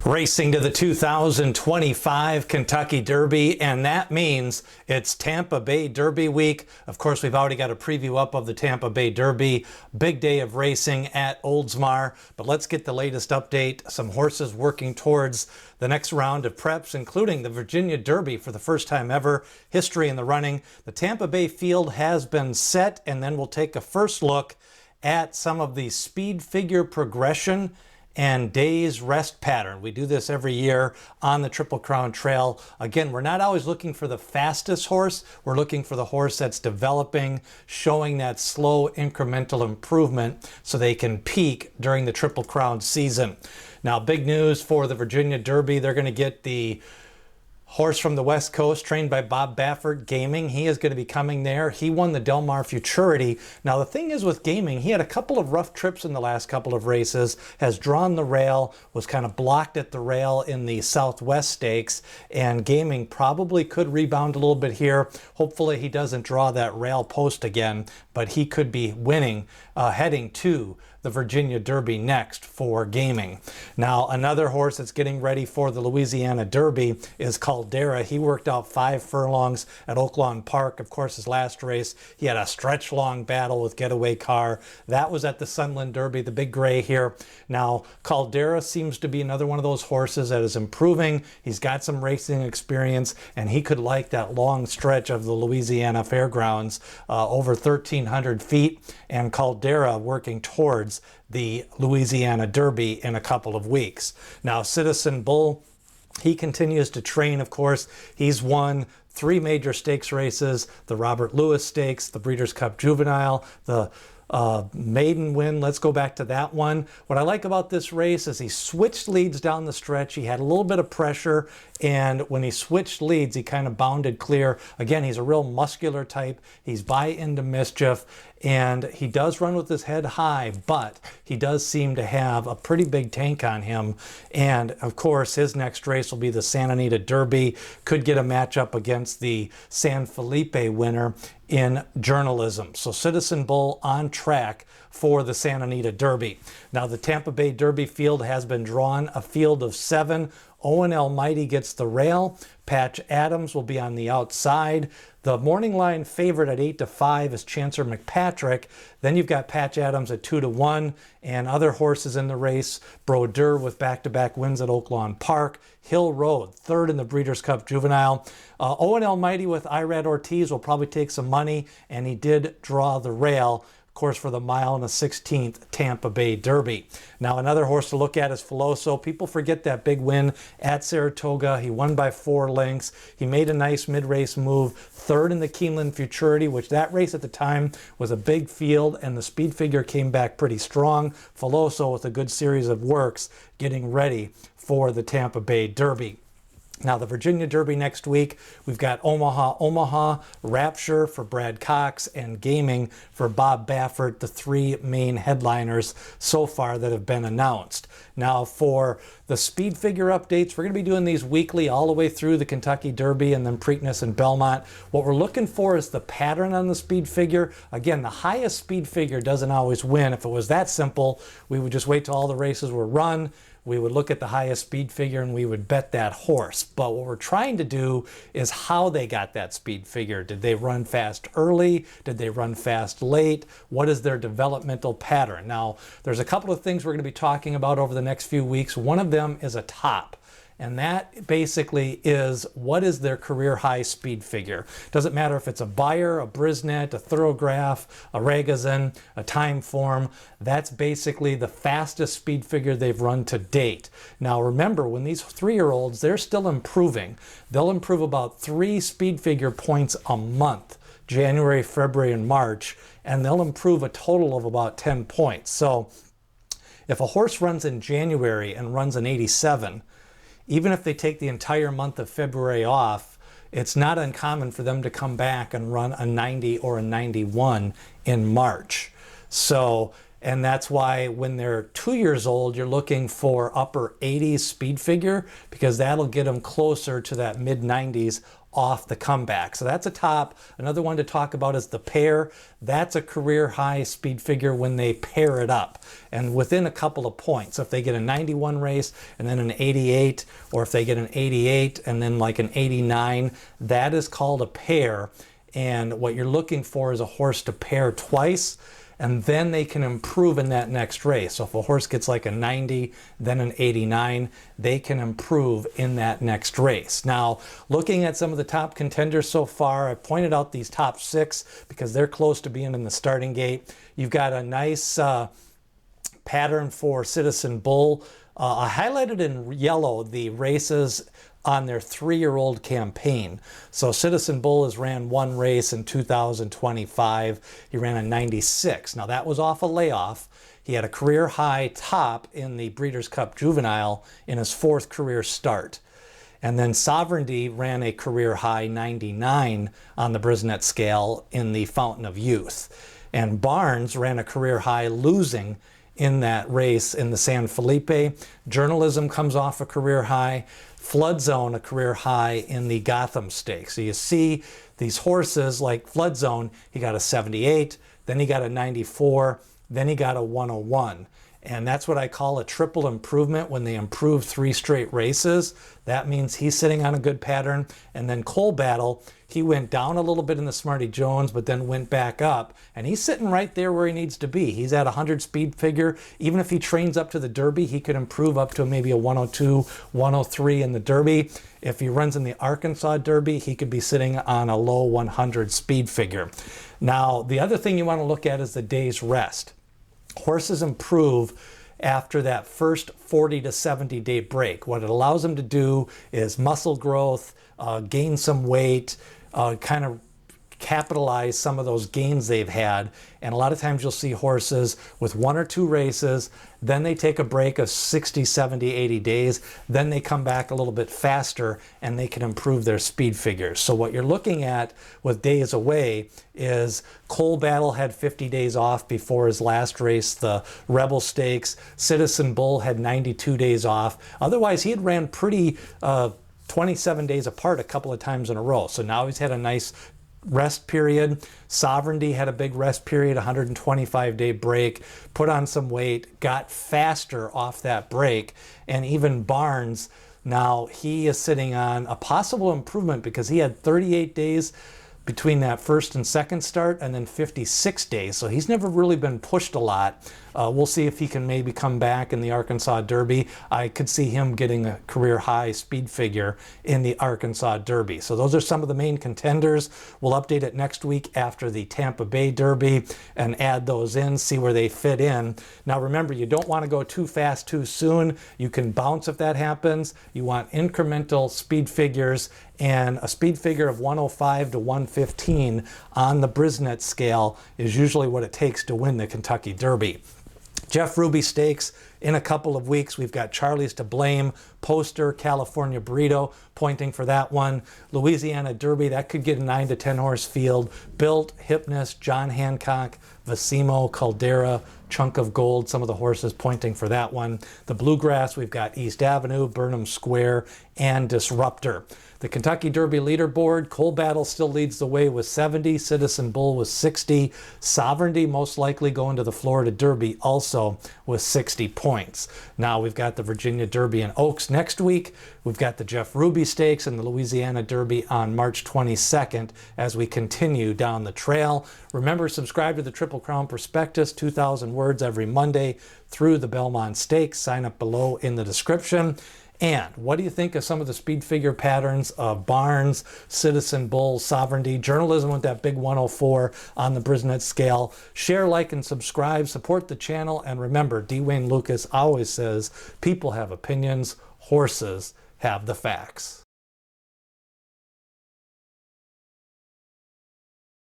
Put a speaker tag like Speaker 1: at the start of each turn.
Speaker 1: Racing to the 2025 Kentucky Derby, and that means it's Tampa Bay Derby week. Of course, we've already got a preview up of the Tampa Bay Derby. Big day of racing at Oldsmar, but let's get the latest update. Some horses working towards the next round of preps, including the Virginia Derby for the first time ever. History in the running. The Tampa Bay field has been set, and then we'll take a first look at some of the speed figure progression and days rest pattern. We do this every year on the Triple Crown Trail. Again, we're not always looking for the fastest horse. We're looking for the horse that's developing, showing that slow incremental improvement so they can peak during the Triple Crown season. Now, big news for the Virginia Derby. They're going to get the horse from the West Coast, trained by Bob Baffert, Gaming. He is going to be coming there. He won the Del Mar Futurity. Now, the thing is with Gaming, he had a couple of rough trips in the last couple of races, has drawn the rail, was kind of blocked at the rail in the Southwest Stakes, and Gaming probably could rebound a little bit here. Hopefully he doesn't draw that rail post again, but he could be winning, heading to the Virginia Derby next for Gaming. Now, another horse that's getting ready for the Louisiana Derby is Contender. He worked out 5 furlongs at Oaklawn Park. Of course, his last race, he had a stretch-long battle with Getaway Car. That was at the Sunland Derby, the big gray here. Now, Contender seems to be another one of those horses that is improving. He's got some racing experience, and he could like that long stretch of the Louisiana Fairgrounds, over 1,300 feet, and Contender working towards the Louisiana Derby in a couple of weeks. Now, Citizen Bull, he continues to train, of course. He's won 3 major stakes races, the Robert Lewis Stakes, the Breeders' Cup Juvenile, the maiden win. Let's go back to that one. What I like about this race is he switched leads down the stretch. He had a little bit of pressure, and when he switched leads, he kind of bounded clear. Again, he's a real muscular type. He's by into mischief, and he does run with his head high, but he does seem to have a pretty big tank on him. And of course, his next race will be the Santa Anita Derby. Could get a matchup against the San Felipe winner in Journalism. So Citizen Bull on track for the Santa Anita Derby. Now, the Tampa Bay Derby field has been drawn, a field of 7. Owen Almighty gets the rail. Patch Adams will be on the outside. The morning line favorite at 8-5 is Chancer McPatrick. Then you've got Patch Adams at 2-1, and other horses in the race. Brodeur with back-to-back wins at Oaklawn Park. Hill Road, 3rd in the Breeders' Cup Juvenile. Owen Almighty with Irad Ortiz will probably take some money, and he did draw the rail, of course, for the mile and the 16th Tampa Bay Derby. Now, another horse to look at is Filoso. People forget that big win at Saratoga. He won by 4 lengths. He made a nice mid-race move, 3rd in the Keeneland Futurity, which that race at the time was a big field, and the speed figure came back pretty strong. Filoso with a good series of works getting ready for the Tampa Bay Derby. Now, the Virginia Derby next week, we've got Omaha, Rapture for Brad Cox, and Gaming for Bob Baffert, the 3 main headliners so far that have been announced. Now, for the speed figure updates, we're going to be doing these weekly all the way through the Kentucky Derby and then Preakness and Belmont. What we're looking for is the pattern on the speed figure. Again, the highest speed figure doesn't always win. If it was that simple, we would just wait till all the races were run. We would look at the highest speed figure and we would bet that horse. But what we're trying to do is how they got that speed figure. Did they run fast early? Did they run fast late? What is their developmental pattern? Now, there's a couple of things we're going to be talking about over the next few weeks. One of them is a top. And that basically is, what is their career high speed figure? Doesn't matter if it's a Bayer, a Brisnet, a Thorograph, a Ragozin, a Timeform. That's basically the fastest speed figure they've run to date. Now remember, when these 3-year-olds, they're still improving. They'll improve about 3 speed figure points a month, January, February, and March, and they'll improve a total of about 10 points. So if a horse runs in January and runs an 87, even if they take the entire month of February off, it's not uncommon for them to come back and run a 90 or a 91 in March. So And that's why when they're 2 years old, you're looking for upper 80s speed figure, because that'll get them closer to that mid 90s off the comeback. So that's a top. Another one to talk about is the pair. That's a career high speed figure when they pair it up and within a couple of points. So if they get a 91 race and then an 88, or if they get an 88 and then like an 89, that is called a pair. And what you're looking for is a horse to pair twice, and then they can improve in that next race. So if a horse gets like a 90, then an 89, they can improve in that next race. Now, looking at some of the top contenders so far, I pointed out these top 6 because they're close to being in the starting gate. You've got a nice pattern for Citizen Bull. I highlighted in yellow the races on their 3-year-old campaign. So Citizen Bull has ran one race in 2025. He ran a 96. Now that was off a layoff. He had a career high top in the Breeders' Cup Juvenile in his 4th career start. And then Sovereignty ran a career high 99 on the Brisnet scale in the Fountain of Youth. And Barnes ran a career high losing in that race in the San Felipe. Journalism comes off a career high. Flood Zone, a career high in the Gotham Stakes. So you see these horses like Flood Zone, he got a 78, then he got a 94, then he got a 101. And that's what I call a triple improvement when they improve 3 straight races. That means he's sitting on a good pattern. And then Coal Battle, he went down a little bit in the Smarty Jones, but then went back up. And he's sitting right there where he needs to be. He's at a 100 speed figure. Even if he trains up to the Derby, he could improve up to maybe a 102, 103 in the Derby. If he runs in the Arkansas Derby, he could be sitting on a low 100 speed figure. Now, the other thing you want to look at is the day's rest. Horses improve after that first 40 to 70 day break. What it allows them to do is muscle growth, gain some weight, kind of capitalize some of those gains they've had. And a lot of times you'll see horses with 1 or 2 races, then they take a break of 60, 70, 80 days, then they come back a little bit faster and they can improve their speed figures. So what you're looking at with days away is Coal Battle had 50 days off before his last race, the Rebel Stakes. Citizen Bull had 92 days off. Otherwise, he had ran pretty 27 days apart a couple of times in a row. So now he's had a nice rest period. Sovereignty had a big rest period, 125-day break, put on some weight, got faster off that break. And even Barnes, now he is sitting on a possible improvement because he had 38 days between that first and second start, and then 56 days. So he's never really been pushed a lot. We'll see if he can maybe come back in the Arkansas Derby. I could see him getting a career high speed figure in the Arkansas Derby. So those are some of the main contenders. We'll update it next week after the Tampa Bay Derby and add those in, see where they fit in. Now remember, you don't want to go too fast too soon. You can bounce if that happens. You want incremental speed figures, and a speed figure of 105 to 115 on the Brisnet scale is usually what it takes to win the Kentucky Derby. Jeff Ruby Stakes in a couple of weeks. We've got Charlie's to Blame, Poster, California Burrito, pointing for that one. Louisiana Derby, that could get a 9 to 10 horse field. Built, Hypnus, John Hancock, Vasimo, Caldera, Chunk of Gold, some of the horses pointing for that one. The Bluegrass, we've got East Avenue, Burnham Square, and Disruptor. The Kentucky Derby leaderboard, Coal Battle still leads the way with 70, Citizen Bull with 60, Sovereignty most likely going to the Florida Derby also with 60 points. Now we've got the Virginia Derby and Oaks next week. We've got the Jeff Ruby Stakes and the Louisiana Derby on March 22nd as we continue down the trail. Remember, subscribe to the Triple Crown Prospectus, 2,000 words every Monday through the Belmont Stakes. Sign up below in the description. And what do you think of some of the speed figure patterns of Barnes, Citizen Bull, Sovereignty, Journalism with that big 104 on the Brisnet scale? Share, like, and subscribe. Support the channel. And remember, D. Wayne Lucas always says, people have opinions, horses have the facts.